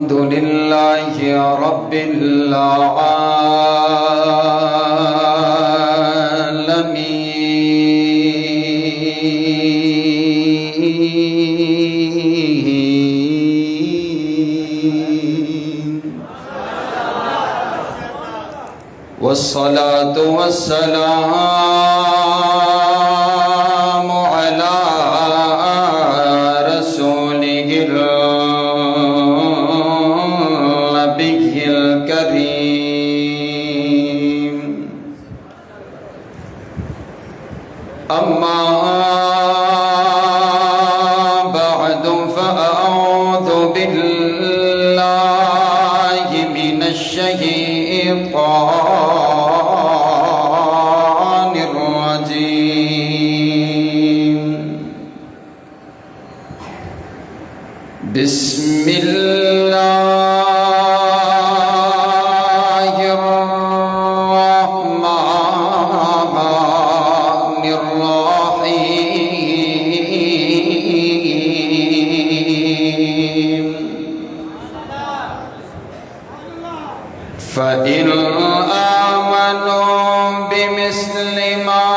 الحمد لله رب العالمين والصلاة والسلام على رسوله النبي الكريم أما بعد فأعوذ بالله من الشيطان الرجيم بسم الله الرحمن الرحيم فإن آمنوا بمثل ما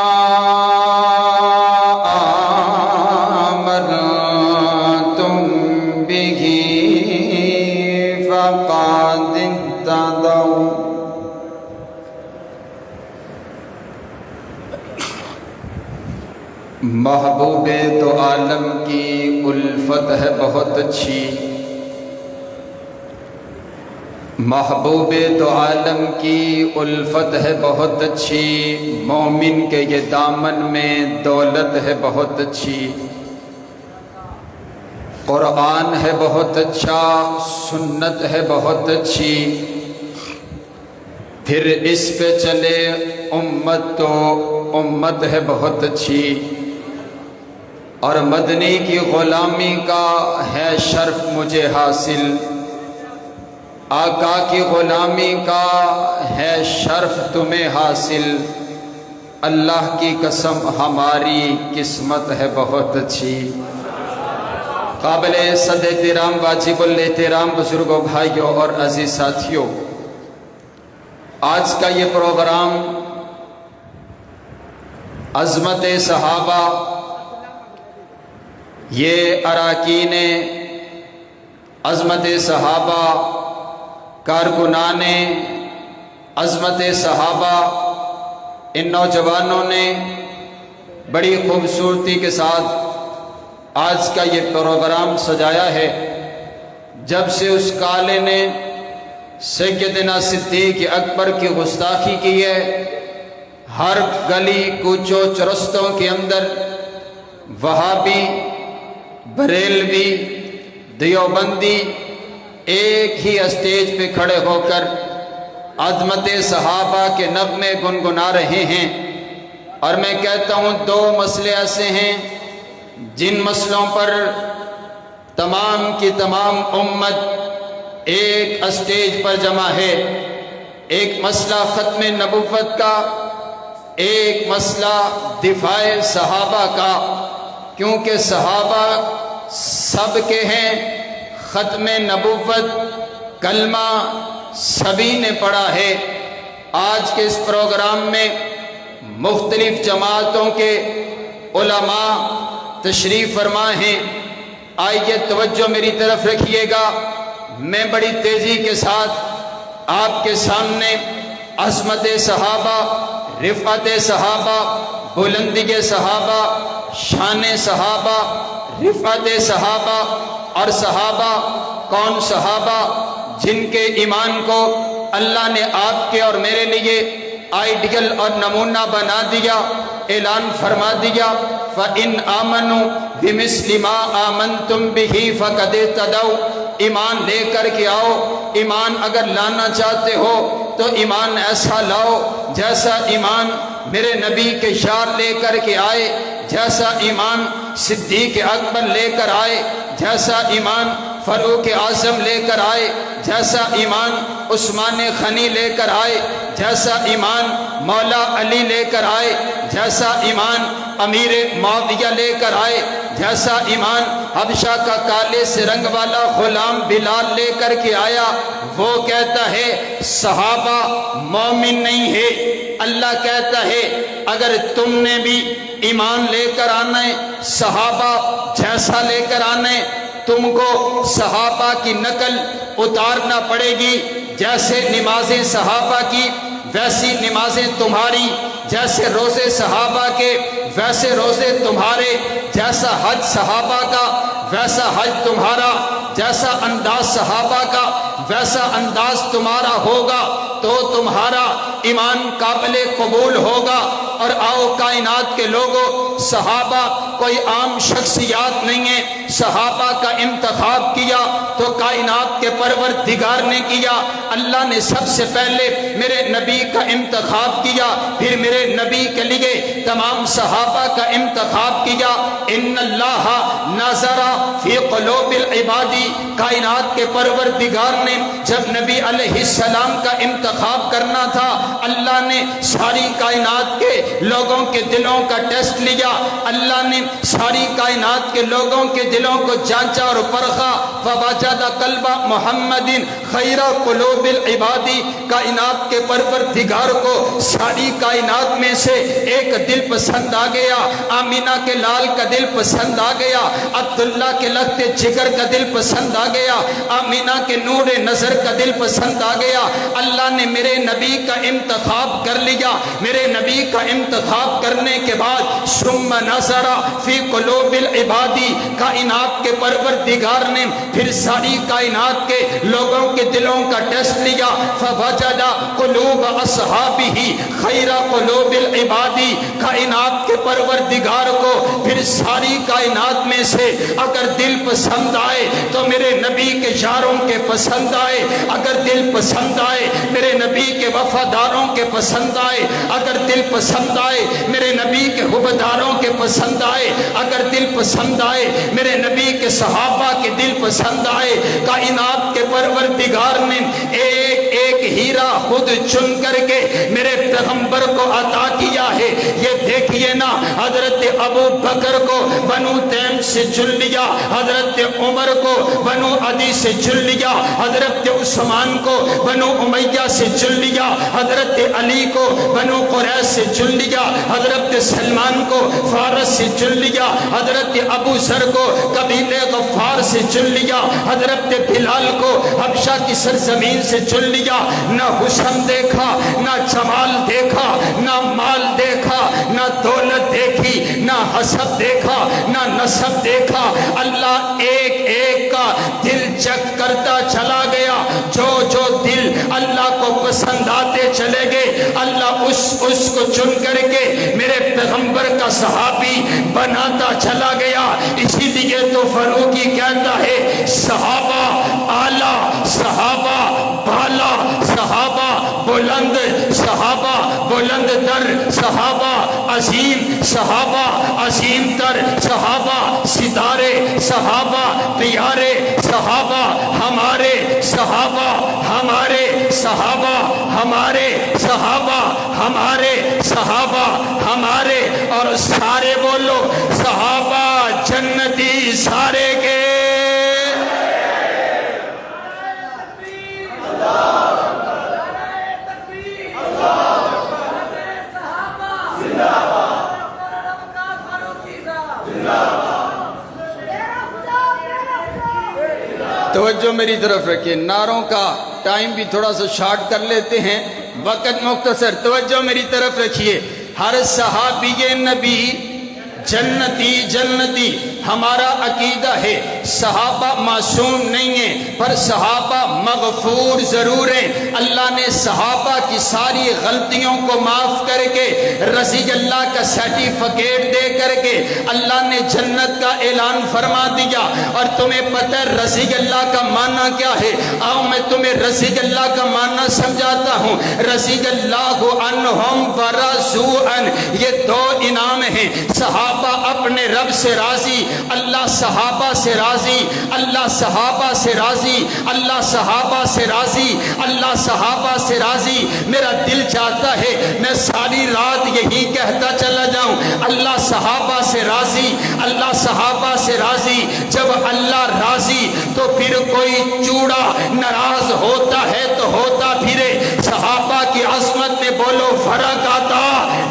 آمنتم به فقد اهتدوا محبوب تو عالم کی الفت ہے بہت اچھی، محبوب تو عالم کی الفت ہے بہت اچھی، مومن کے یہ دامن میں دولت ہے بہت اچھی، قرآن ہے بہت اچھا، سنت ہے بہت اچھی، پھر اس پہ چلے امت تو امت ہے بہت اچھی، اور مدنی کی غلامی کا ہے شرف مجھے حاصل، آقا کی غلامی کا ہے شرف تمہیں حاصل، اللہ کی قسم ہماری قسمت ہے بہت اچھی۔ قابل صد احترام واجب الاحترام بزرگوں، بھائیوں اور عزیز ساتھیوں، آج کا یہ پروگرام عظمت صحابہ، یہ اراکین عظمت صحابہ، کارکنان عظمت صحابہ، ان نوجوانوں نے بڑی خوبصورتی کے ساتھ آج کا یہ پروگرام سجایا ہے۔ جب سے اس کالے نے سیدنا صدیق اکبر کی گستاخی کی ہے، ہر گلی کوچوں چرستوں کے اندر وہابی، بریلوی، دیوبندی ایک ہی اسٹیج پہ کھڑے ہو کر عظمت صحابہ کے نغمے گنگنا رہے ہیں، اور میں کہتا ہوں دو مسئلے ایسے ہیں جن مسئلوں پر تمام کی تمام امت ایک اسٹیج پر جمع ہے، ایک مسئلہ ختم نبوت کا، ایک مسئلہ دفاع صحابہ کا، کیونکہ صحابہ سب کے ہیں، ختم نبوت کلمہ سبھی نے پڑھا ہے۔ آج کے اس پروگرام میں مختلف جماعتوں کے علماء تشریف فرما ہیں، آئیے توجہ میری طرف رکھیے گا، میں بڑی تیزی کے ساتھ آپ کے سامنے عظمت صحابہ، رفعت صحابہ، بلندی صحابہ، شان صحابہ، رفعت صحابہ، اور صحابہ کون صحابہ جن کے ایمان کو اللہ نے آپ کے اور میرے لیے آئیڈیل اور نمونہ بنا دیا، اعلان فرما دیا، فَإِنْ آمَنُوا بِمِثْلِ مَا آمَنْتُمْ بِهِ فَقَدِ اهْتَدَوْا۔ ایمان لے کر کے آؤ، ایمان اگر لانا چاہتے ہو تو ایمان ایسا لاؤ جیسا ایمان میرے نبی کے یار لے کر کے آئے، جیسا ایمان صدیق اکبر لے کر آئے، جیسا ایمان فاروق اعظم لے کر آئے، جیسا ایمان عثمان غنی لے کر آئے، جیسا ایمان مولا علی لے کر آئے، جیسا ایمان امیر معاویہ لے کر آئے، جیسا ایمان حبشہ کا کالے سے رنگ والا غلام بلال لے کر کے آیا، وہ کہتا ہے صحابہ مومن نہیں ہے۔ اللہ کہتا ہے اگر تم نے بھی ایمان لے کر آنا ہے، صحابہ جیسا لے کر آنا ہے، تم کو صحابہ کی نقل اتارنا پڑے گی۔ جیسے نمازیں صحابہ کی ویسی نمازیں تمہاری، جیسے روزے صحابہ کے ویسے روزے تمہارے، جیسا حج صحابہ کا ویسا حج تمہارا، جیسا انداز صحابہ کا ویسا انداز تمہارا ہوگا تو تمہارا ایمان قابل قبول ہوگا۔ اور آؤ کائنات کے لوگوں، صحابہ کوئی عام شخصیات نہیں ہیں، صحابہ کا انتخاب کیا تو کائنات کے پروردگار نے کیا۔ اللہ نے سب سے پہلے میرے نبی کا انتخاب کیا، پھر میرے نبی کے لیے تمام صحابہ کا انتخاب کیا۔ ان اللہ نظر فی قلوب العباد، کائنات کے پروردگار نے جب نبی علیہ السلام کا انتخاب کرنا تھا، اللہ نے ساری کائنات کے لوگوں کے دلوں کا ٹیسٹ لیا، اللہ نے ساری کائنات کے لوگوں کے دلوں کو جانچا اور پرکھا۔ فوجد قلب محمد خیر قلوب العباد، کائنات کے پروردگار کو ساری کائنات میں سے ایک دل پسند آ گیا، آمینہ کے لال کا دل پسند آ گیا، عبداللہ کے لخت جگر کا دل پسند آ گیا، آمینہ کے نور نظر کا دل پسند آ گیا۔ اللہ نے میرے نبی کا انتخاب کر لیا، میرے نبی کا انتخاب کرنے کے بعد ثم نظر فی قلوب العباد، کائنات کے پروردگار نے پھر ساری کائنات کے لوگوں کے دلوں کا ٹیسٹ لیا۔ فوجد قلوب اصحابہ خیر قلوب العباد، کائنات کے پروردگار کو پھر ساری کائنات میں سے اگر دل پسند آئے تو میرے نبی کے یاروں کے پسند آئے، اگر دل پسند آئے میرے نبی کے وفاداروں کے پسند آئے، اگر دل پسند آئے میرے نبی کے حبداروں کے پسند آئے، اگر دل پسند آئے میرے نبی کے صحابہ کے دل پسند آئے۔ کائنات کے پروردگار نے ایک ایک ہیرا خود چن کر کے میرے پیغمبر کو عطا کیا ہے۔ یہ دیکھیے نا، حضرت ابو بکر کو بنو تیم سے چن لیا، حضرت عمر کو بنو عدی سے چن لیا، حضرت عثمان کو بنو امیہ سے چن لیا، حضرت علی کو بنو قریش سے چن لیا، حضرت سلمان کو فارس سے چن لیا، حضرت ابو ذر کو قبیلہ غفار سے چن لیا، حضرت بلال کو حبشہ کی سرزمین سے چن لیا۔ نہ حسن دیکھا، نہ جمال دیکھا، نہ مال دیکھا، نہ دولت دیکھی، نہ حسب دیکھا، نہ نسب دیکھا، اللہ ایک ایک کا دل چیک کرتا چلا گیا۔ جو جو دل اللہ کو پسند آتے چلے گئے، اللہ اس کو چن کر کے میرے پیغمبر کا صحابی بناتا چلا گیا۔ اسی لیے تو فاروقی کہتا ہے صحابہ اعلیٰ، صحابہ بالا، صحابہ بلند، صحابہ بلند تر، صحابہ عظیم، صحابہ عظیم تر، صحابہ ستارے، صحابہ پیارے، صحابہ ہمارے، صحابہ ہمارے، صحابہ ہمارے، صحابہ ہمارے، صحابہ ہمارے، اور سارے بولو صحابہ جنتی سارے کے۔ توجہ میری طرف رکھیں، نعروں کا ٹائم بھی تھوڑا سا شارٹ کر لیتے ہیں، وقت مختصر، توجہ میری طرف رکھیے۔ ہر صحابی نبی جنتی جنتی ہمارا عقیدہ ہے۔ صحابہ معصوم نہیں ہیں، پر صحابہ مغفور ضرور ہیں۔ اللہ نے صحابہ کی ساری غلطیوں کو معاف کر کے رضی اللہ کا سرٹیفکیٹ دے کر کے اللہ نے جنت کا اعلان فرما دیا۔ اور تمہیں پتہ ہے رضی اللہ کا معنی کیا ہے؟ آؤ میں تمہیں رضی اللہ کا معنی سمجھاتا ہوں۔ رضی اللہ عنہم ورضوا عنہ، یہ دو انعام ہیں۔ ہیں صحابہ اپنے رب سے راضی، اللہ صحابہ سے راضی، اللہ صحابہ سے راضی، اللہ صحابہ سے راضی، اللہ صحابہ سے راضی۔ میرا دل چاہتا ہے میں ساری رات یہی کہتا چلا جاؤں، اللہ صحابہ سے راضی، اللہ صحابہ سے راضی۔ جب اللہ راضی تو پھر کوئی چوڑا ناراض ہوتا ہے تو ہوتا پھرے۔ صحابہ کی عظمت میں بولو فرق آتا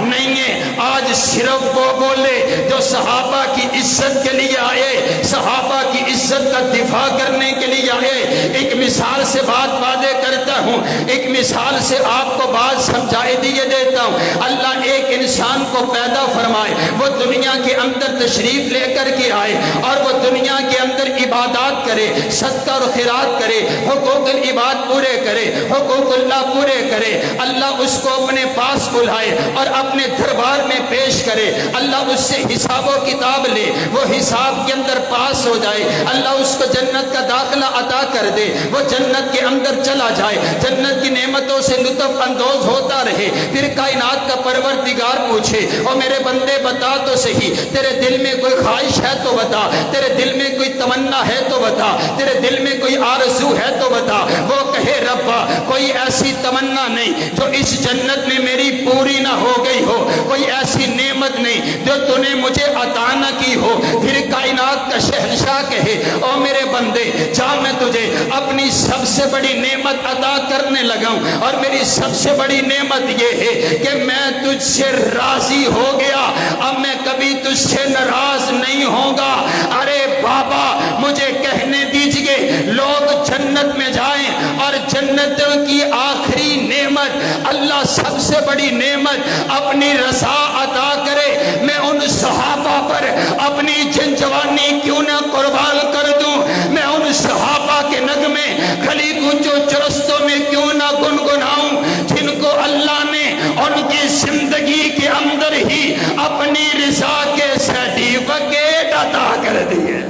نہیں ہے۔ آج صرف وہ بولے جو صحابہ کی عزت کے لیے آئے، صحابہ کی عزت کا دفاع کرنے کے لیے آئے۔ ایک مثال سے بات واضح کرتا ہوں، ایک مثال سے آپ کو بات سمجھائے دیے دیتا ہوں۔ اللہ ایک انسان کو پیدا فرمائے، وہ دنیا کے اندر تشریف لے کر کے آئے اور وہ دنیا کے اندر عبادات کرے، صدقہ اور خیرات کرے، حقوق العباد پورے کرے، حقوق اللہ پورے کرے۔ اللہ اس کو اپنے پاس بلائے اور اپنے دربار میں پیش کرے۔ اللہ اس سے حساب و کتاب لے، وہ حساب کے اندر پاس ہو جائے۔ اللہ اس کو جنت کا داخلہ عطا کر دے، وہ جنت کے اندر چلا جائے، جنت کی نعمتوں سے لطف اندوز ہوتا رہے۔ پھر کائنات کا پروردگار پوچھے، او میرے بندے بتا تو صحیح، تیرے دل میں کوئی خواہش ہے تو بتا، تیرے دل میں کوئی تمنا ہے تو بتا، تیرے دل میں کوئی آرزو ہے تو بتا۔ وہ کہے ربا کوئی ایسی تمنا نہیں جو اس جنت میں میری پوری نہ ہو گئی ہو، کوئی ایسی نعمت نہیں جو تو نے مجھے عطا نہ کی ہو۔ پھر کائنات کا شہنشاہ کہے، او میرے بندے جا میں تجھے اپنی سب سے بڑی نعمت عطا کرنے لگا ہوں، اور میری سب سے بڑی نعمت یہ ہے کہ میں تجھ سے راضی ہو گیا، اب میں کبھی تجھ سے ناراض نہیں ہوں گا۔ ارے بابا مجھے کہنے دیجئے، لوگ جنت میں جائیں اور جنتوں کی آخری نعمت، اللہ سب سے بڑی نعمت اپنی رضا عطا کرے، میں ان صحابہ پر اپنی جن جوانی کیوں نہ قربان کر دوں، میں ان صحابہ کے نغمے کھلی گونجو چرستوں میں کیوں نہ گنگناؤں، جن کو اللہ نے ان کی زندگی کے اندر ہی اپنی رضا کے سرٹیفکیٹ عطا کر دیے۔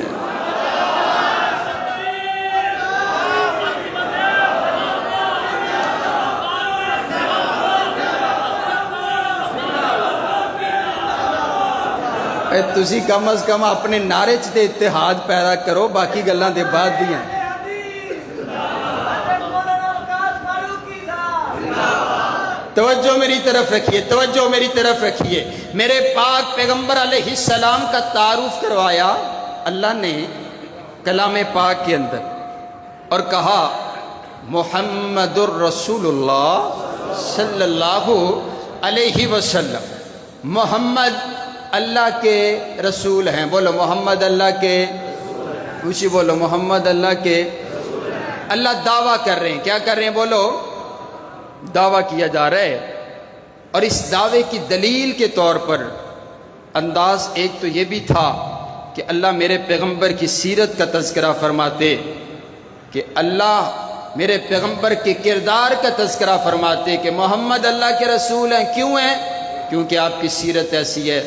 تسی کم از کم اپنے نعرے چ تے اتحاد پیدا کرو، باقی گلاں دے بعد دیاں۔ توجہ میری طرف رکھیے، توجہ میری طرف رکھیے۔ میرے پاک پیغمبر علیہ السلام کا تعارف کروایا اللہ نے کلام پاک کے اندر اور کہا محمد الرسول اللہ صلی اللہ علیہ وسلم، محمد اللہ کے رسول ہیں۔ بولو محمد اللہ کے، اونچی بولو محمد اللہ کے۔ اللہ دعویٰ کر رہے ہیں، کیا کر رہے ہیں؟ بولو دعویٰ کیا جا رہا ہے، اور اس دعوے کی دلیل کے طور پر انداز ایک تو یہ بھی تھا کہ اللہ میرے پیغمبر کی سیرت کا تذکرہ فرماتے، کہ اللہ میرے پیغمبر کے کردار کا تذکرہ فرماتے کہ محمد اللہ کے رسول ہیں۔ کیوں ہیں؟ کیونکہ آپ کی سیرت ایسی ہے،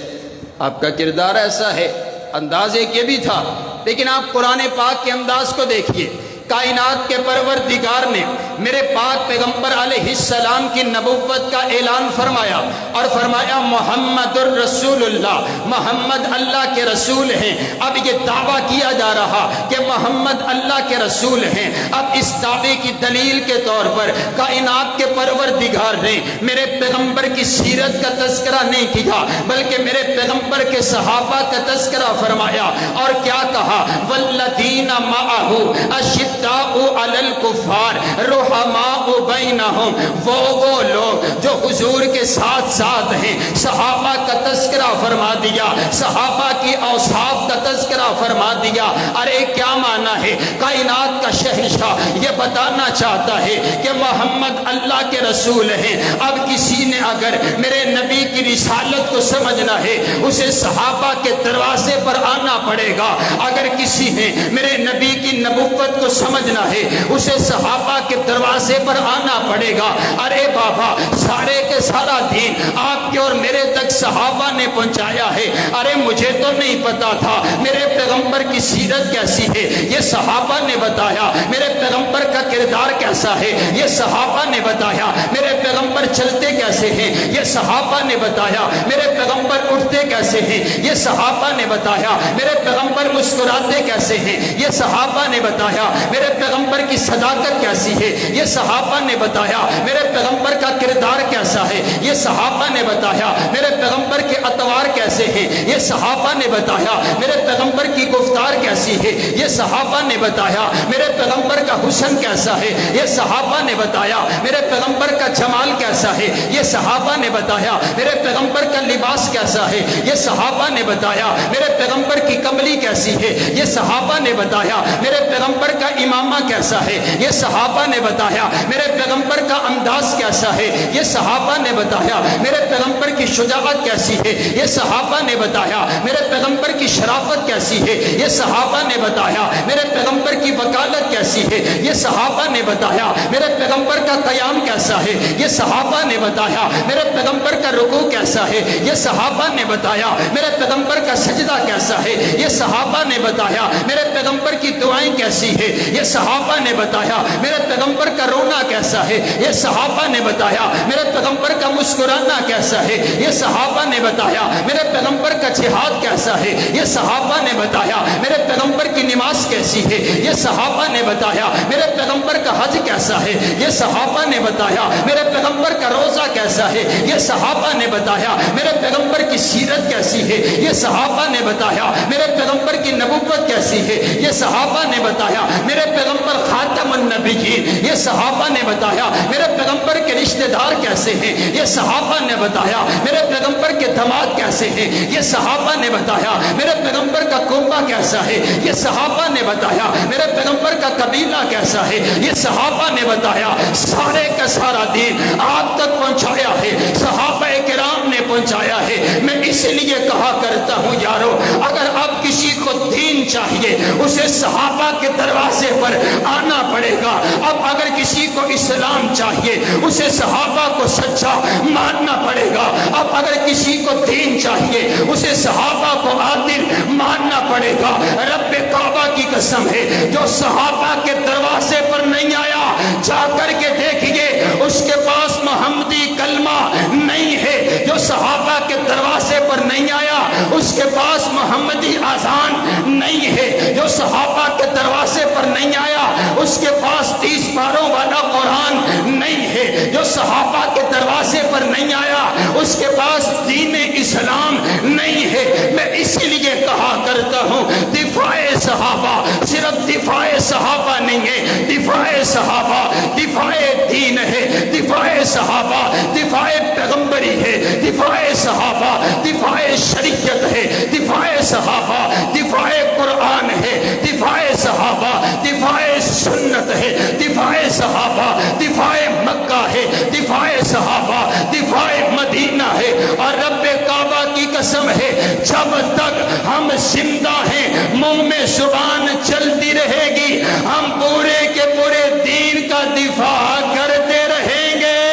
آپ کا کردار ایسا ہے۔ انداز ایک یہ بھی تھا، لیکن آپ قرآن پاک کے انداز کو دیکھیے۔ کائنات کے پروردگار نے میرے پاک پیغمبر علیہ السلام کی نبوت کا اعلان فرمایا اور فرمایا محمد الرسول اللہ، محمد اللہ کے رسول ہیں۔ اب یہ دعویٰ کیا جا رہا کہ محمد اللہ کے رسول ہیں۔ اب اس دعوے کی دلیل کے طور پر کائنات کے پروردگار نے میرے پیغمبر کی سیرت کا تذکرہ نہیں کیا، بلکہ میرے پیغمبر کے صحابہ کا تذکرہ فرمایا، اور کیا کہا؟ والذین معہ اشد علی الکفار رحماء بینہم، وہ لوگ جو حضور کے ساتھ ساتھ ہیں۔ صحابہ کا تذکرہ فرما دیا، صحابہ کی اوصاف کا تذکرہ فرما دیا۔ ارے کیا معنی ہے؟ کائنات کا شہنشاہ یہ بتانا چاہتا ہے کہ محمد اللہ کے رسول ہیں۔ اب کسی نے اگر میرے نبی کی رسالت کو سمجھنا ہے، اسے صحابہ کے دروازے پر آنا پڑے گا۔ اگر کسی نے میرے نبی کی نبوت کو سمجھنا ہے، اسے صحابہ کے دروازے پر پر آنا پڑے گا۔ ارے بابا سارے کے سارا دین آپ کے اور میرے تک صحابہ نے پہنچایا ہے۔ ارے مجھے تو نہیں پتا تھا میرے پیغمبر کی سیرت کیسی ہے، یہ صحابہ نے بتایا۔ میرے پیغمبر کا کردار کیسا ہے، یہ صحابہ نے بتایا۔ میرے پیغمبر چلتے کیسے ہیں، یہ صحابہ نے بتایا۔ میرے پیغمبر اٹھتے کیسے ہیں، یہ صحابہ نے بتایا۔ میرے پیغمبر مسکراتے کیسے ہیں، یہ صحابہ نے بتایا۔ میرے پیغمبر کی صداقت کیسی ہے، یہ صحابہ نے بتایا۔ میرے پیغمبر کا کردار کیسا ہے، یہ صحابہ نے بتایا۔ میرے پیغمبر کے اطوار کیسے ہیں، یہ صحابہ نے بتایا۔ میرے پیغمبر کی گفتار کیسی ہے، یہ صحابہ نے بتایا۔ میرے پیغمبر کا حسن کیسا ہے، یہ صحابہ نے بتایا۔ میرے پیغمبر کا جمال کیسا ہے، یہ صحابہ نے بتایا۔ میرے پیغمبر کا لباس کیسا ہے، یہ صحابہ نے بتایا۔ میرے پیغمبر کی کملی کیسی ہے، یہ صحابہ نے بتایا۔ میرے پیغمبر کا امامہ کیسا ہے، یہ صحابہ نے بتایا۔ میرے پیغمبر کا انداز کیسا ہے، یہ صحابہ نے بتایا۔ میرے پیغمبر کی شجاعت کیسی ہے، یہ صحابہ نے بتایا۔ میرے پیغمبر کی شرافت کیسی ہے، یہ صحابہ نے بتایا۔ میرے پیغمبر کی وکالت کیسی ہے، یہ صحابہ نے بتایا۔ میرے پیغمبر کا قیام کیسا ہے، یہ صحابہ نے بتایا۔ میرے پیغمبر کا رکوع کیسا ہے، یہ صحابہ نے بتایا۔ میرے پیغمبر کا سجدہ کیسا ہے، یہ صحابہ نے بتایا۔ میرے پیغمبر کی دعائیں کیسی ہے، یہ صحابہ نے بتایا۔ میرے پیغمبر کا رونا کیسا ہے، یہ صحابہ نے بتایا۔ میرے پیغمبر کا مسکرانا کیسا ہے، یہ صحابہ نے بتایا۔ میرے پیغمبر کا جہاد کیسا ہے، یہ صحابہ نے بتایا۔ میرے پیغمبر کی نماز کیسی ہے، یہ صحابہ نے بتایا۔ میرے پیغمبر کا حج کیسا ہے، یہ صحابہ نے بتایا۔ میرے پیغمبر کا روزہ کیسا ہے، یہ صحابہ نے بتایا۔ میرے پیغمبر کی سیرت کیسی ہے، یہ صحابہ نے بتایا۔ میرے پیغمبر کی نبوت کیسی ہے، یہ صحابہ نے بتایا۔ میرے پیغمبر خاتم النبیین، یہ صحابہ نے بتایا۔ میرے پیغمبر کے رشتہ دار کیسے ہیں، یہ صحابہ نے بتایا۔ میرے پیغمبر کے داماد کیسے ہیں، یہ صحابہ نے بتایا۔ میرے پیغمبر کا کنبہ کیسا ہے، یہ صحابہ نے بتایا۔ میرے پیغمبر کا قبیلہ کیسا ہے، یہ صحابہ نے بتایا۔ سارے کا سارا دین آپ تک پہنچایا ہے، صحابہ کرام نے پہنچایا ہے۔ میں اس لیے کہا کرتا ہوں یارو، اگر اب کسی کو دین چاہیے اسے صحابہ کے دروازے پر آنا پڑے گا۔ اب اگر کسی کو اسلام چاہیے اسے صحابہ کو سچا ماننا پڑے گا۔ اب اگر کسی کو دین چاہیے اسے صحابہ کو عادل ماننا پڑے گا۔ رب کعبہ کی قسم ہے، جو صحابہ کے دروازے پر نہیں آیا جا کر کے دیکھیے اس کے پاس محمدی کلمہ نہیں ہے۔ جو صحابہ کے دروازے پر نہیں آیا اس کے پاس محمدی اذان نہیں ہے۔ جو صحابہ کے دروازے پر نہیں آیا اس کے پاس 30 پاروں والا قرآن نہیں ہے۔ جو صحابہ کے دروازے پر نہیں آیا اس کے پاس دین اسلام نہیں ہے۔ میں اسی لیے کہا کرتا ہوں دفاع صحابہ صرف دفاع صحابہ نہیں ہے، دفاع صحابہ دفاع دین ہے، دفاع صحابہ دفاع پیغمبری ہے، دفاع صحابہ دفاع شریعت ہے، دفاع صحابہ دفاع قرآن ہے، دفاع صحابہ دفاع سنت ہے، دفاع صحابہ دفاع مکہ ہے، دفاع صحابہ دفاع مدینہ ہے۔ اور رب کعبہ کی قسم ہے جب تک ہم زندہ ہیں منہ میں زبان چلتی رہے گی، ہم پورے کے پورے دین کا دفاع کرتے رہیں گے۔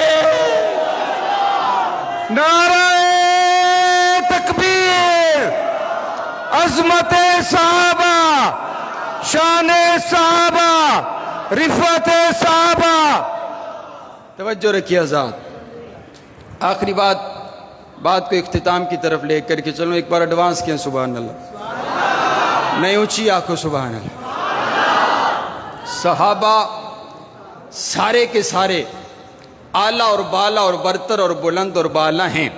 نعرہ تکبیر، عظمت صحابہ، شان صحابہ، رفعت صحابہ۔ توجہ رکھیے آزاد۔ آخری بات کو اختتام کی طرف لے کر کے چلو، ایک بار ایڈوانس کیا سبحان اللہ، نہیں اونچی آنکھوں سبحان اللہ۔ صحابہ سارے کے سارے اعلیٰ اور بالا اور برتر اور بلند اور بالا ہیں۔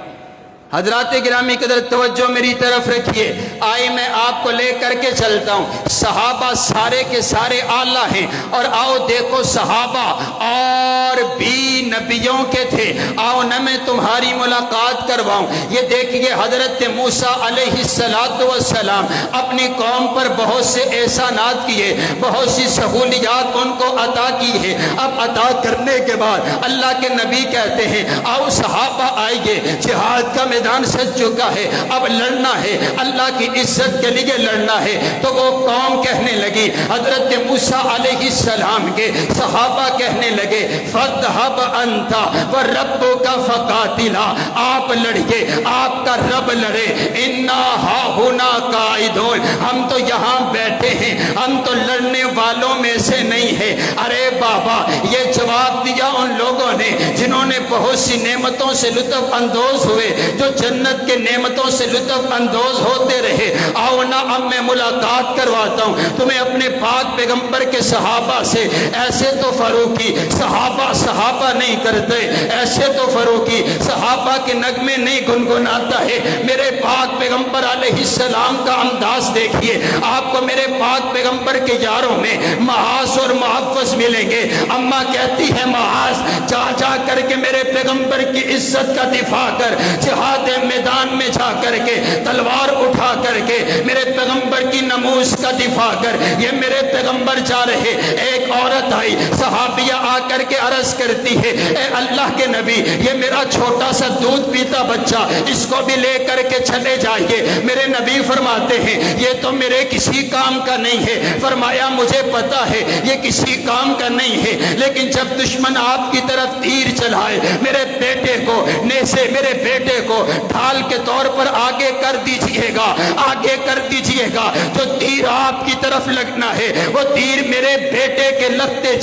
حضرات گرامی قدر توجہ میری طرف رکھیے، آئے میں آپ کو لے کر کے چلتا ہوں۔ صحابہ سارے کے سارے اعلیٰ ہیں، اور آؤ دیکھو صحابہ اور بھی نبیوں کے تھے، آؤ نہ میں تمہاری ملاقات کرواؤں۔ یہ دیکھیے حضرت موسیٰ علیہ السلام اپنی قوم پر بہت سے احسانات کیے، بہت سی سہولیات ان کو عطا کی ہے۔ اب عطا کرنے کے بعد اللہ کے نبی کہتے ہیں آؤ صحابہ آئیے، جہاد کا میدان سج چکا ہے، اب لڑنا ہے، اللہ کی عزت کے لیے لڑنا ہے۔ تو وہ قوم کہنے لگی، حضرت موسیٰ علیہ السلام کے صحابہ کہنے لگے فَاذْهَبْ أَنْتَ وَرَبُّكَ فَقَاتِلَا، آپ لڑیے، آپ کا رب لڑے، اِنَّا هَاهُنَا قَاعِدُونَ، ہم تو یہاں بیٹھے ہیں، ہم تو لڑنے والوں میں سے نہیں ہیں۔ ارے بابا، یہ جواب دیا ان لوگوں نے جنہوں نے بہت سی نعمتوں سے لطف اندوز ہوئے، جو جنت کے نعمتوں سے لطف اندوز ہوتے رہے۔ آؤ نا اب میں ملاقات کرواتا ہوں تمہیں اپنے پاک پیغمبر کے صحابہ سے۔ ایسے تو فاروقی صحابہ نہیں کرتے، ایسے تو فاروقی صحابہ کے نغمے نہیں گنگناتا ہے۔ میرے پاک پیغمبر علیہ السلام کا انداز دیکھیے، آپ کو میرے پاک پیغمبر کے یاروں میں معاذ اور محفظ ملیں گے۔ اماں کہتی ہے معاذ جا کر کے میرے پیغمبر کی عزت کا دفاع کر، جہاد میدان میں جا کر کے تلوار اٹھا کر کے میرے پیغمبر کی نموز کا دفاع کر۔ یہ میرے پیغمبر جا رہے، ایک عورت آئی صحابیہ آ کر کے عرض کرتی ہے اے اللہ کے نبی، یہ میرا چھوٹا سا دودھ پیتا بچہ، اس کو بھی لے کر کے چلے جائیے۔ میرے نبی فرماتے ہیں یہ تو میرے کسی کام کا نہیں ہے۔ فرمایا مجھے پتا ہے یہ کسی کام کا نہیں ہے، لیکن جب دشمن آپ کی طرف تیر چلائے، میرے بیٹے کو نیزے میرے بیٹے کو ڈھال کے طور پر آگے کر دیجئے گا، آگے کر دیجئے گا۔ جو تیر آپ کی طرف لگنا ہے وہ تیر میرے بیٹے کے لگتے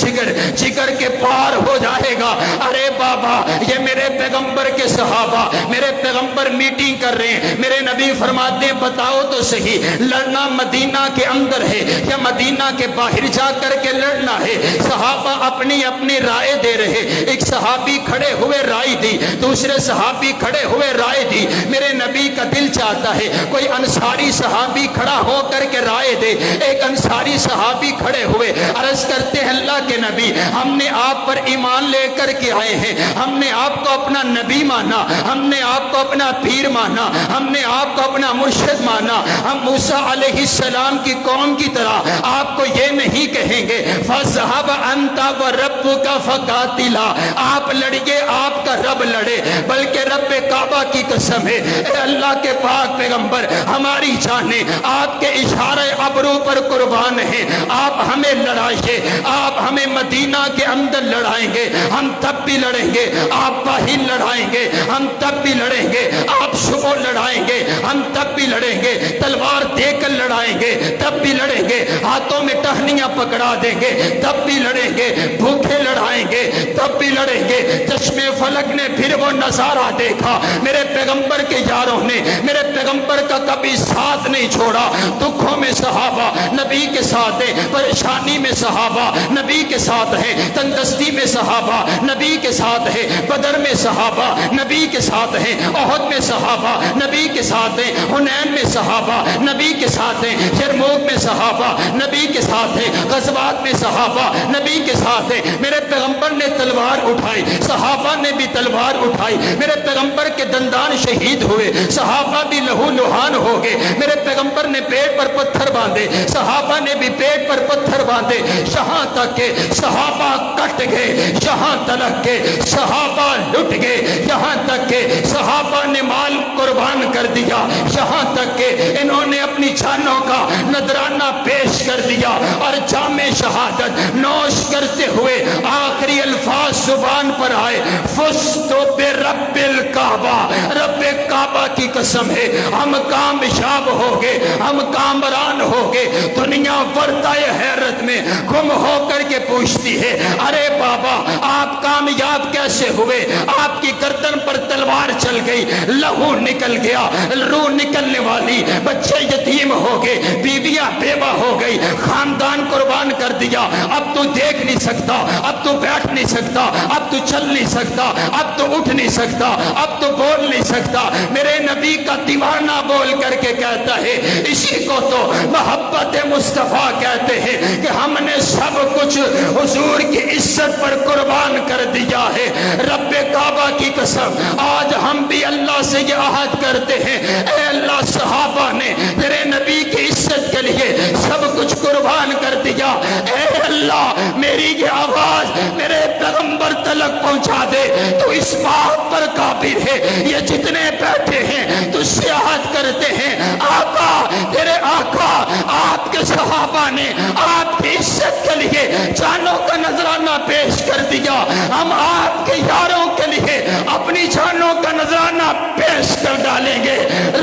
جگر کے پار ہو جائے گا۔ ارے بابا، یہ میرے پیغمبر کے صحابہ، میرے پیغمبر میٹنگ کر رہے ہیں۔ میرے نبی فرماتے ہیں بتاؤ تو صحیح، لڑنا مدینہ کے اندر ہے یا مدینہ کے باہر جا کر کے لڑنا ہے؟ صحابہ اپنی اپنی رائے دے رہے، ایک صحابی کھڑے ہوئے رائے دی، دوسرے صحابی کھڑے ہوئے رائے دی۔ میرے نبی کا دل چاہتا ہے کوئی انصاری صحابی کھڑا ہو کر کے رائے دے۔ ایک انصاری صحابی کھڑے ہوئے عرض کرتے ہیں اللہ کے نبی، ہم نے آپ پر ایمان لے کر کے آئے ہیں، ہم نے آپ کو اپنا نبی مانا، ہم نے آپ کو اپنا پیر مانا، ہم نے آپ کو اپنا مرشد مانا۔ ہم موسیٰ علیہ السلام کی قوم کی طرح آپ کو یہ نہیں کہیں گے فَاذْهَبْ أَنْتَ وَرَبُّكَ فَقَاتِلَا، آپ لڑیے، آپ کا رب لڑے، بلکہ رب کعبہ کی قسم ہے اے اللہ کے پاک پیغمبر، ہماری جانیں آپ کے اشارے ابرو پر قربان ہیں۔ آپ ہمیں لڑائیے، آپ ہمیں مدینہ کے اندر لڑائیں گے، ہم تب بھی لڑیں گے۔ آپ باہر لڑائیں گے، ہم تب بھی لڑیں گے۔ آپ صبح لڑائیں گے، ہم تب بھی لڑیں گے۔ تلوار دے کر لڑائیں گے، تب بھی لڑیں گے۔ ہاتھوں میں ٹہنیاں پکڑا دیں گے، تب بھی لڑیں گے۔ بھوکے لڑائیں گے، تب بھی لڑیں گے۔ چشمے فلک نے پھر وہ نظارہ دیکھا، میرے پیغمبر کے یاروں نے میرے پیغمبر کا کبھی ساتھ نہیں چھوڑا۔ دکھوں میں صحابہ نبی کے ساتھ ہیں، پریشانی میں صحابہ نبی کے ساتھ ہیں، تندرستی میں صحابہ نبی کے ساتھ ہیں، بدر میں صحابہ نبی کے ساتھ ہیں، احد میں صحابہ نبی کے ساتھ ہیں، حنین میں صحابہ نبی کے ساتھ ہیں، یرموک میں صحابہ نبی کے ساتھ ہیں، غزوات میں صحابہ نبی کے ساتھ ہیں۔ میرے پیغمبر نے تلوار اٹھائی، صحابہ نے بھی تلوار اٹھائی۔ میرے پیغمبر کے دندان شہید ہوئے، صحابہ بھی لہو لہان ہو گئے۔ میرے پیغمبر نے پیٹ پر پتھر باندھے، صحابہ نے بھی پیٹ پر پتھر باندھے، یہاں تک کہ صحابہ کٹ گئے، یہاں تلک کے صحابہ لٹ گئے، یہاں تک کہ صحابہ نے مال قربان کر دیا، یہاں تک کہ انہوں نے اپنی جانوں کا نذرانہ پیش کر دیا اور جام شہادت نوش کرتے ہوئے آخری الفاظ زبان پر آئے فزت برب الکعبہ، رب کعبہ کی قسم ہے ہم کامیاب ہو گئے، ہم کامران ہو گئے۔ دنیا ورطۂ حیرت میں گم ہو کر کے پوچھتی ہے ارے بابا آپ کامیاب کیسے ہوئے؟ آپ کی گردن پر تلوار چل گئی، لہو نکل گیا، روح نکلنے والی، بچے یتیم ہو گئے، بیویاں بیوہ ہو گئی، خاندان قربان کر دیا۔ اب تو دیکھ نہیں سکتا، اب تو بیٹھ نہیں سکتا، اب تو چل نہیں سکتا، اب تو اٹھ نہیں سکتا، اب تو بول نہیں سکتا، میرے نبی کا دیوانہ بول کر کے کہتا ہے اسی کو تو محبت مصطفیٰ کہتے ہیں کہ ہم نے سب کچھ حضور کی عزت پر قربان کر دیا ہے۔ رب کعبہ کی قسم آج ہم بھی اللہ سے یہ عہد کرتے ہیں، اے اللہ صحابہ نے تیرے نبی کی عزت کے لیے سب کچھ قربان کر دیا، اے اللہ میری یہ آواز میرے پیغمبر تلک پہنچا دے، تو اس بات پر قابل ہے یہ جتنے بیٹھے ہیں تو سے عہد کرتے ہیں آقا تیرے آقا آپ کے صحابہ نے آپ کی عزت کے لیے جانوں کا نذرانہ پیش کر دیا، ہم آپ کے یاروں کے لیے اپنی جانوں کا نذرانہ پیش کر ڈالیں گے۔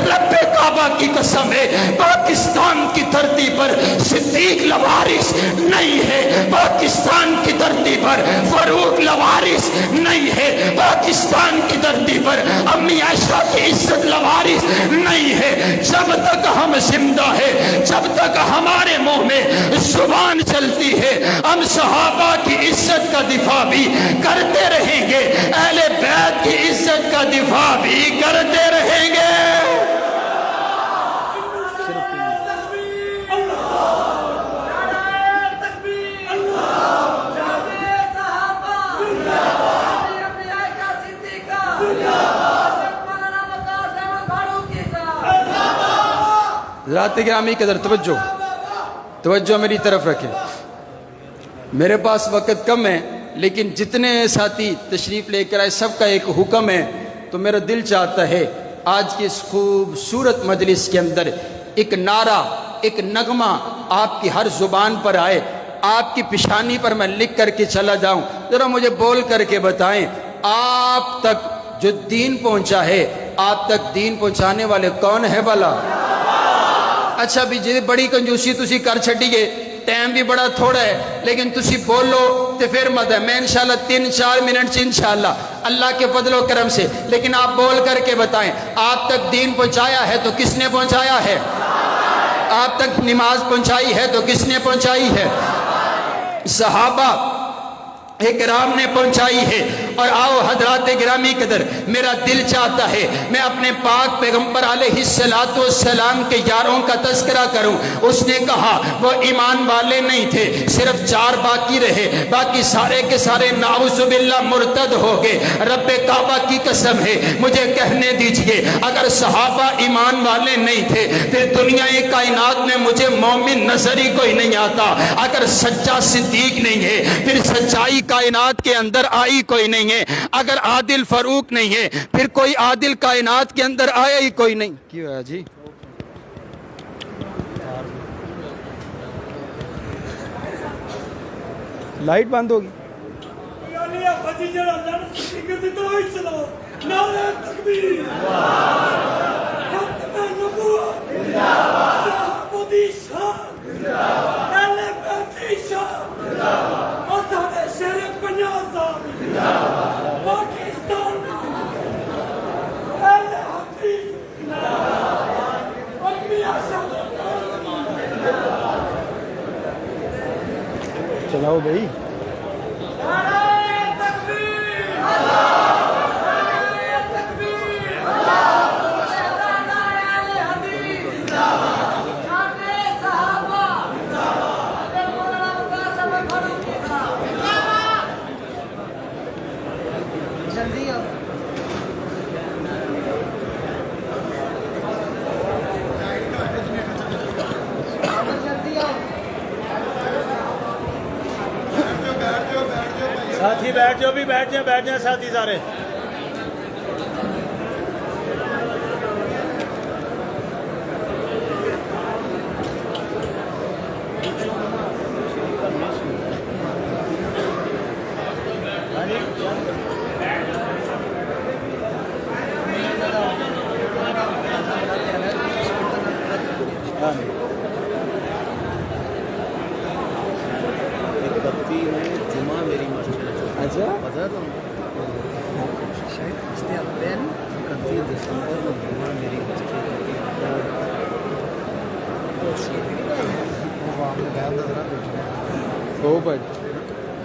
رب کعبہ کی قسم ہے پاکستان کی دھرتی پر صدیق لوارث نہیں ہے، پاکستان کی دھرتی پر فاروق لوارث نہیں ہے، پاکستان کی دھرتی پر امی عائشہ کی عزت لوارث نہیں ہے۔ جب تک ہم زندہ ہے، جب تک ہمارے منہ میں زبان چلتی ہے، ہم صحابہ کی عزت کا دفاع بھی کرتے رہیں گے، اہل بیت کی عزت کا دفاع بھی کرتے رہیں گے۔ حضرات گرامی قدر توجہ میری طرف رکھیں، میرے پاس وقت کم ہے لیکن جتنے ساتھی تشریف لے کر آئے سب کا ایک حکم ہے، تو میرا دل چاہتا ہے آج کی اس خوبصورت مجلس کے اندر ایک نعرہ، ایک نغمہ آپ کی ہر زبان پر آئے، آپ کی پیشانی پر میں لکھ کر کے چلا جاؤں، ذرا مجھے بول کر کے بتائیں آپ تک جو دین پہنچا ہے، آپ تک دین پہنچانے والے کون ہے بھلا؟ اچھا بھی جی بڑی کنجوسی تسی کر چھڑیے، ٹائم بھی بڑا تھوڑا ہے لیکن تسی بولو تے پھر مت ہے، میں انشاءاللہ 3-4 منٹ سے انشاءاللہ اللہ کے فضل و کرم سے، لیکن آپ بول کر کے بتائیں آپ تک دین پہنچایا ہے تو کس نے پہنچایا ہے؟ آپ تک نماز پہنچائی ہے تو کس نے پہنچائی ہے؟ صحابہ اکرام نے پہنچائی ہے۔ اور آؤ حضرات گرامی قدر، میرا دل چاہتا ہے میں اپنے پاک پیغمبر علیہ السلام کے یاروں کا تذکرہ کروں۔ اس نے کہا وہ ایمان والے نہیں تھے، صرف 4 باقی رہے، باقی سارے کے سارے نعوذ باللہ مرتد ہو گئے۔ رب کعبہ کی قسم ہے مجھے کہنے دیجئے اگر صحابہ ایمان والے نہیں تھے پھر دنیا کائنات میں مجھے مومن نظر ہی کوئی نہیں آتا۔ اگر سچا صدیق نہیں ہے پھر سچائی کائنات کے اندر آئی کوئی نہیں ہے، اگر عادل فاروق نہیں ہے پھر کوئی عادل کائنات کے اندر آیا ہی کوئی نہیں۔ کیوں ہے جی؟ لائٹ بند ہوگی۔ چلاؤ بھائی۔ ساتھی بیٹھ جاؤ، بھی بیٹھ جائیں ساتھی سارے۔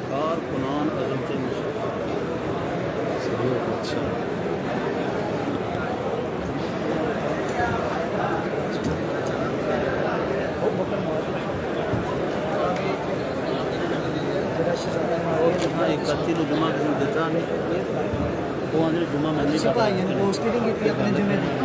کارکنان اعظم سے مشرف ਜਿਹਨੂੰ ਜੁਮਾ ਕਿਸੇ ਨੂੰ ਦਿੱਤਾ ਨਹੀਂ ਉਹ ਆਂਦੇ ਜੁਮਾ ਮੈਂ ਨਹੀਂ ਕਰਦਾ ਭਾਈਆਂ ਨੇ ਪੋਸਟ ਨਹੀਂ ਕੀਤੀ ਆਪਣੇ ਜੁਮੇ ਦੀ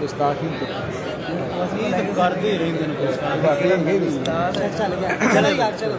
ਗੁਸਤਾਖੀ ਅਸੀਂ ਤਾਂ ਕਰਦੇ ਹੀ ਰਹਿੰਦੇ ਨੇ ਗੁਸਤਾਖੀ ਬਾਕੀ ਨਹੀਂ ਚੱਲ ਗਿਆ ਚਲੋ ਯਾਰ ਚਲੋ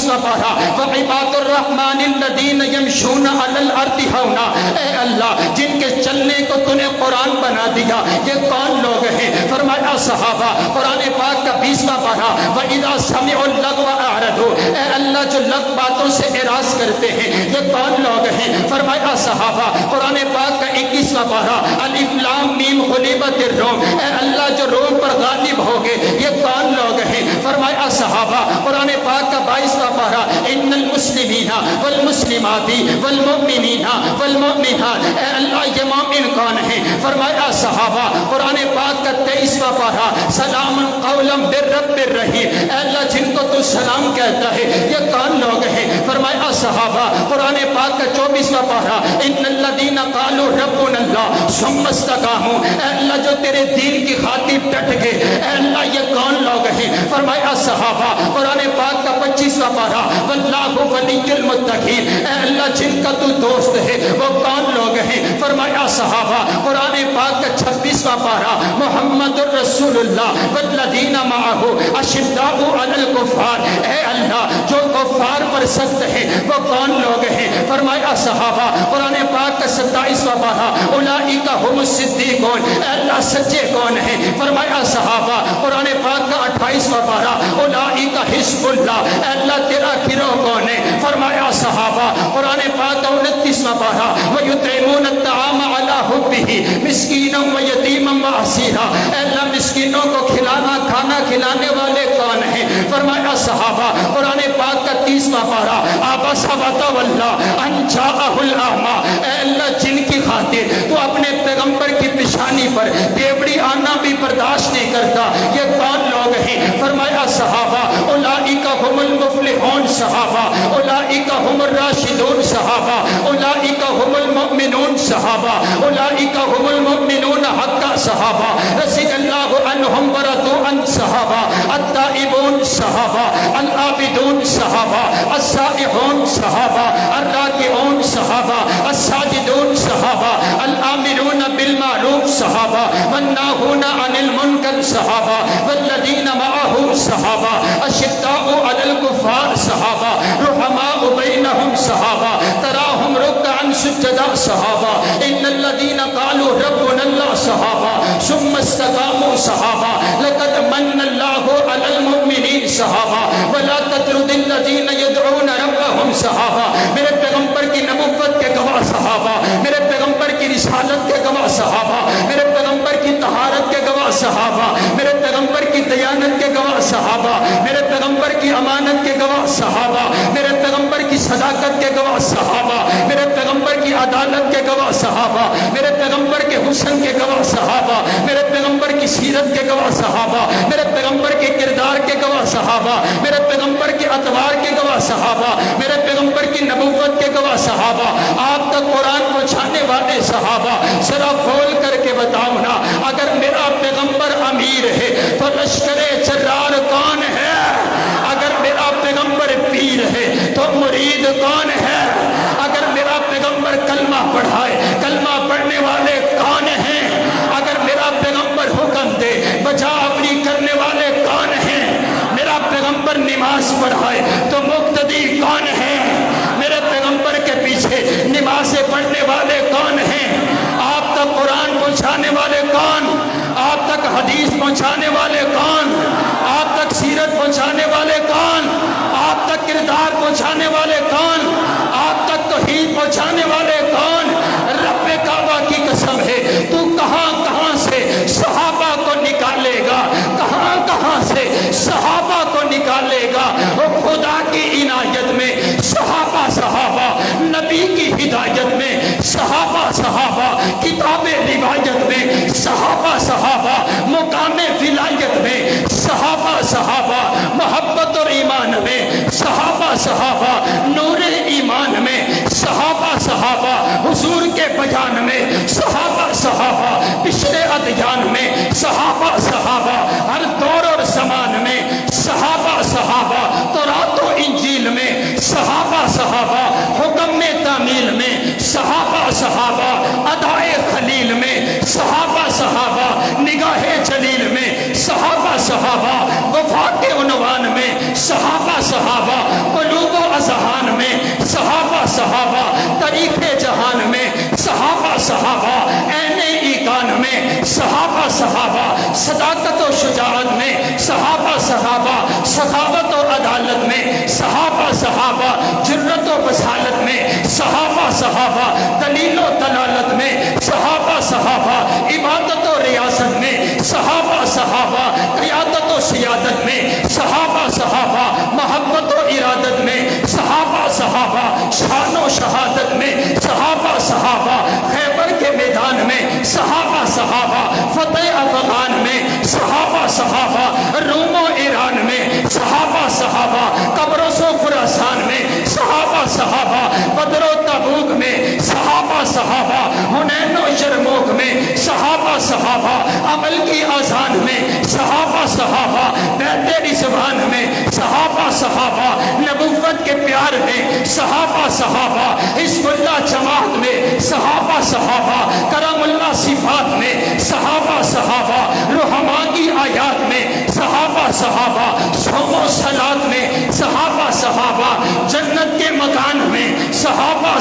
21واں پارہ وعباد الرحمن الذین یمشون علی الارض ہونا، اے اللہ جن کے چلنے کو تو نے قرآن بنا دیا یہ کون لوگ ہیں؟ فرمایا صحابہ۔ قرآن پاک کا 20واں پارہ وَإِذَا سَمِعُوا اللَّغْوَ أَعْرَضُوا، اے اللہ جو لغو باتوں سے اعراض کرتے ہیں یہ کون لوگ ہیں؟ فرمایا صحابہ۔ قرآن پاک کا 21واں پارہ الف لام میم غلبت الروم، اے اللہ جو روم پر غالب ہو گئے یہ کون لوگ ہیں؟ فرمایا صحابہ۔ قرآن پاک کا 22واں پارہ ان المسلمین والمسلمات والمؤمنین والمؤمنات، اے اللہ یہ مومن کون ہیں؟ فرمایا صحابہ۔ قرآن پاک کا 23واں پارہ سلام قولا من رب الرحیم، اے اللہ جن کو تو سلام کہتا ہے یہ کون لوگ ہیں؟ فرمایا صحابہ۔ قرآن پاک کا 24واں پارہ ان الذین قالوا ربنا اللہ ثم استقاموا، اے اللہ جو تیرے دین کی خاطر ڈٹ گئے اے اللہ یہ کون لوگ ہیں؟ فرمایا صحابہ۔ قرآن پاک کا 25واں پارہ واللہ ولی المتقین، اے اللہ جن کا تو دوست ہے وہ کون لوگ ہیں؟ فرمایا صحابہ۔ قرآن پاک کا 26واں پارہ محمد الرسول اللہ والذین معہ اشداء علی الکفار، اے اللہ جو کفار پر سخت ہے وہ کون لوگ ہیں؟ فرمایا صحابہ۔ قرآن پاک کا 27واں پارہ اولئک هم الصدیقون، اے اللہ سچے کون ہیں؟ فرمایا صحابہ۔ قرآن پاک کا 28واں پارہ اولئک حزب اللہ، اے اللہ تیرا گروہ کون ہے؟ فرمایا صحابہ۔ قرآن پاک کا 29واں پارہ وَيُطْعِمُونَ الطَّعَامَ عَلَىٰ حُبِّهِ مِسْكِينًا وَيَتِيمًا وَأَسِيرًا، اے اللہ مسکینوں کو کھانا کھلانے والے کون ہیں؟ فرمایا صحابہ۔ قرآن پاک کا 30واں پارہ عَبَسَ وَتَوَلَّىٰ أَن جَاءَهُ الْأَعْمَىٰ، اے اللہ جن کی خاطر تو اپنے پیغمبر کی پیشانی پر دیوڑی آنا بھی برداشت نہیں کرتا یہ کون لوگ ہیں؟ فرمایا صحابہ۔ اولئک هم المفلحون صحابہ، اولئک هم الراشدون صحابہ، اولئک هم المؤمنون صحابہ، اولئک هم المؤمنون حقا صحابہ، رضی اللہ عنہم ورضوا عن صحابہ، التائبون صحابہ، العابدون صحابہ، السائحون صحابہ، الراکعون صحابہ، الساجدون صحابہ، الآمرون بالمعروف صحابہ، والناہون عن المنکر صحابہ، والذین معہ صحابہ، اشداء علی الکفار صحابہ، رحماء بینہم صحابہ، تراہم رکعا سجدا صحابہ، ان الذین قالوا ربنا اللہ صحابہ، ثم استقاموا صحابہ، لقد من اللہ علی المؤمنین صحابہ، ولا تطرد الذین یدعون ربهم صحابہ، میرے پیغمبر کی نبوت کے گواہ صحابہ، میرے پیغمبر کی رسالت کے گواہ صحابہ، میرے پیغمبر کی طہارت کے گواہ صحابہ، میرے پیغمبر کی دیانت کے گواہ صحابہ، میرے پیغمبر کی امانت کے گواہ صحابہ، میرے پیغمبر کی صداقت کے گواہ صحابہ، میرے پیغمبر کی عدالت کے گواہ صحابہ، میرے پیغمبر کے حسن کے گواہ صحابہ، میرے پیغمبر کی سیرت کے گواہ صحابہ، میرے پیغمبر کے کردار کے گواہ صحابہ، میرے پیغمبر کے اتوار کے گواہ صحابہ، میرے پیغمبر کی نبوت کے گواہ صحابہ، آپ تک قرآن پہنچانے والے صحابہ، ذرا بول کر کے بتاؤ نا اگر میرا پیغمبر امیر ہے تو لشکر جرار کون ہے؟ اگر میرا پیغمبر پیر ہے تو مرید کون ہے؟ اگر میرا پیغمبر کلمہ پڑھائے کلمہ پڑھنے والے کون ہیں؟ اگر میرا پیغمبر حکم دے بجا آوری کرنے والے کون ہیں؟ میرا پیغمبر نماز پڑھائے تو مقتدی کون ہے؟ میرے پیغمبر کے پیچھے نمازیں پڑھنے والے کون ہیں؟ آپ تک قرآن پہنچانے والے کون؟ آپ تک حدیث پہنچانے والے کون؟ آپ تک سیرت پہنچانے والے کون؟ آپ تک کردار پہنچانے والے کون؟ آپ تک توحید پہنچانے والے کون؟ رب کعبہ کی قسم ہے تو کہاں کہاں سے صحابہ کو نکالے گا، کہاں کہاں سے صحابہ کو نکالے گا۔ وہ خدا کی عنایت میں صحابہ نبی کی ہدایت میں صحابہ کتاب روایت میں صحابہ مقام ولایت میں صحابہ محبت اور ایمان میں صحابہ نور ایمان میں صحابہ حضور کے بیان میں صحابہ پچھلے ادیان میں صحابہ ہر دور اور زمان میں صحابہ تورات و انجیل میں صحابہ حکم میں تعمیل میں صحابہ ادائے خلیل میں صحابہ نگاہ جلیل میں صحابہ وفات عنوان میں صحابہ صحابہ صداقت و شجاعت میں، صحابہ سخاوت و عدالت میں، صحابہ جرت و بصالت میں، صحابہ دلیل و دلالت میں، صحابہ عبادت و ریاست میں، صحابہ قیادت و سیادت میں، صحابہ محبت و ارادت میں، صحابہ شان و شہادت میں، صحابہ خیبر کے میدان میں، صحابہ فتح افغان میں، صحابہ روم و ایران میں، صحابہ قبرص و خراسان میں، صحابہ بدر و تبوک میں، صحابہ حنین و یرموک میں، صحابہ عمل کی اذان میں، صحابہ بیت رضوان میں، صحابہ نبوت کے پیار میں، صحابہ حزب اللہ جماعت میں، صحابہ کرم اللہ صفات میں، صحابہ رحماء کی آیات میں، صحابہ صوم و صلات میں، صحابہ جنت کے مکان میں، صحابہ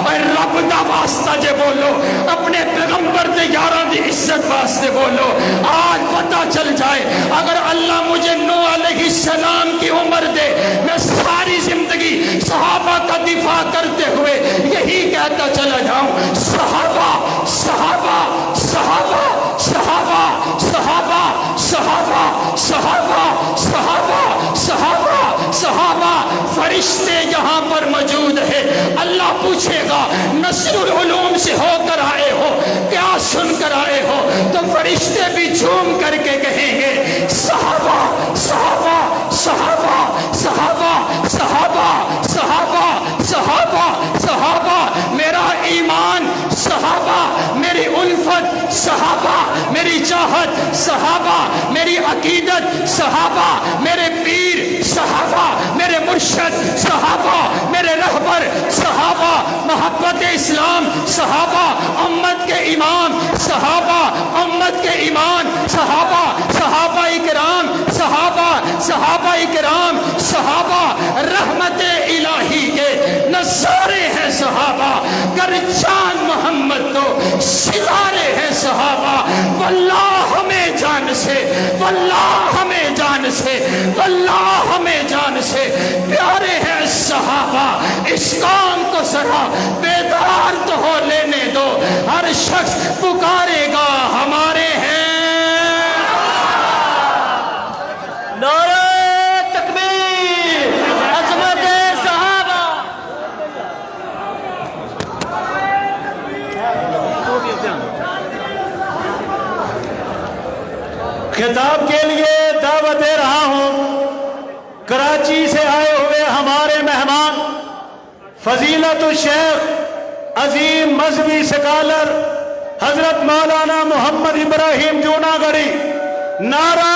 اور رب دا واسطہ جے بولو، اپنے پیغمبر دے یاراں دی عزت واسطے بولو۔ آج پتہ چل جائے اگر اللہ مجھے نوح علیہ السلام کی عمر دے، میں ساری زندگی صحابہ کا دفاع کرتے ہوئے یہی کہتا چلا جاؤں، صحابہ صحابہ صحابہ صحابہ صحابہ صحابہ صحابہ صحابہ صحابہ صحابہ فرشتے یہاں پر موجود ہے۔ اللہ پوچھے گا نصر العلوم سے ہو کر آئے ہو، کیا سن کر آئے ہو؟ تو فرشتے بھی جھوم کر کے کہیں گے صحابہ صحابہ صحابہ صحابہ صحابہ صحابہ صحابہ صحابہ میرا ایمان صحابہ، میری الفت صحابہ، میری چاہت صحابہ، میری عقیدت صحابہ، میرے پیر صحابہ، میرے مرشد صحابہ، میرے رہبر صحابہ، محبت اسلام صحابہ، امت کے امام صحابہ، امت کے ایمان صحابہ، صحابہ اکرام صحابہ اکرام صحابہ رحمت الہی کے نظارے ہیں صحابہ، گر جان محمد تو ستارے ہیں صحابہ، واللہ ہمیں جان سے، واللہ ہمیں جان سے، واللہ ہمیں جان سے پیارے ہیں صحابہ۔ اس قوم کو ذرا بیدار تو ہو لینے دو، ہر شخص پکارے گا ہمارے ہیں۔ نعرہ تکبیر، عظمت صحابہ۔ خطاب کے لیے دعوت دے رہا ہوں کراچی سے آئے ہوئے ہمارے مہمان فضیلت الشیخ عظیم مذہبی سکالر حضرت مولانا محمد ابراہیم جوناگڑھی۔ نعرہ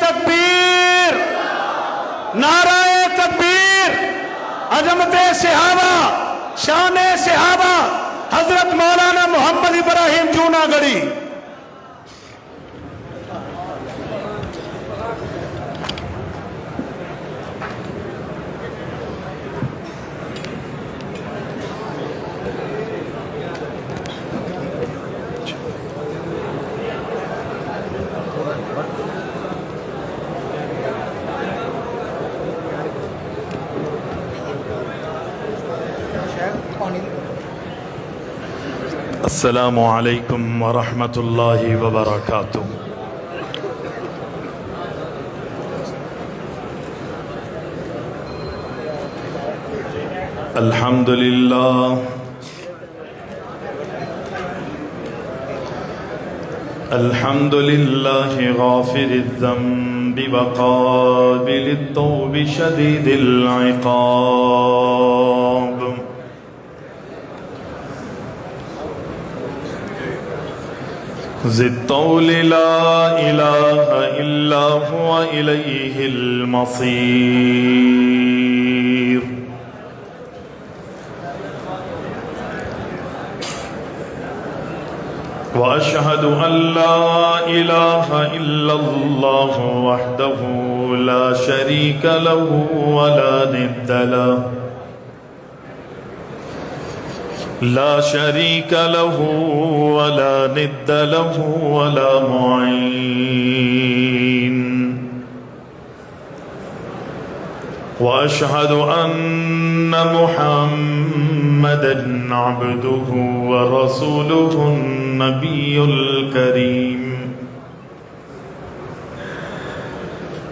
تکبیر، نعرہ تکبیر، عظمت صحابہ، شان صحابہ، حضرت مولانا محمد ابراہیم جوناگڑھی۔ السلام علیکم ورحمۃ اللہ وبرکاتہ۔ الحمد للہ الحمد للہ غافر الذنب وقابل التوب شدید العقاب، ذی الطول لا الہ الا هو الیہ المصیر۔ وأشهد أن لا إله إلا الله وحده لا شريك له ولا ند له لا شريك له ولا ند له ولا معين وأشهد أن محمدًا عبده ورسوله النبي الكريم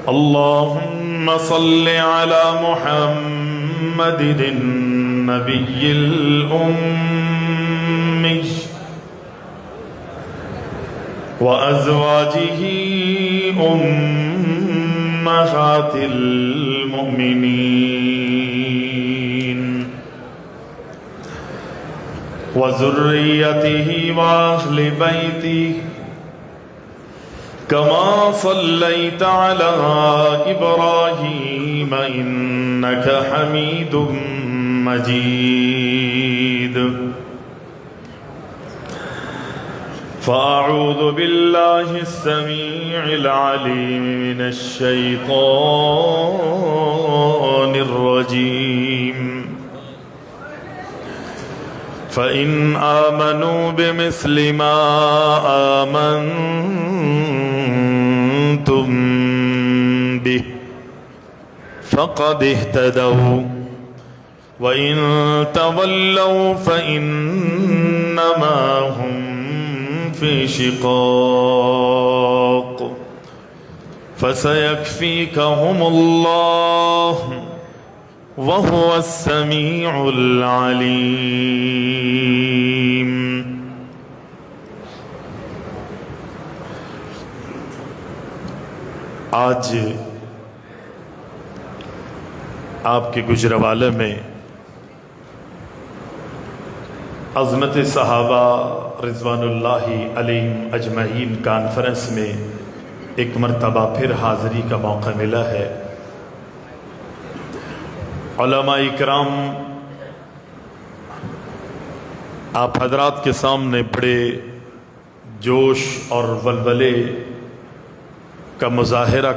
اللهم صل على محمد النبي الأمي وأزواجه أمهات المؤمنين وذريته وأهل بيته كما صليت على إبراهيم إنك حميد مجيد فأعوذ بالله السميع العليم من الشيطان الرجيم فإن آمنوا بمثل ما آمنتم به فقد اهتدوا وإن تولوا فإنما هم في شقاق فسيكفيكهم الله وهو السميع العليم آج آپ کے گجرانوالے میں عظمت صحابہ رضوان اللہ علیہم اجمعین کانفرنس میں ایک مرتبہ پھر حاضری کا موقع ملا ہے۔ علماء اکرام آپ حضرات کے سامنے بڑے جوش اور ولولے کا مظاہرہ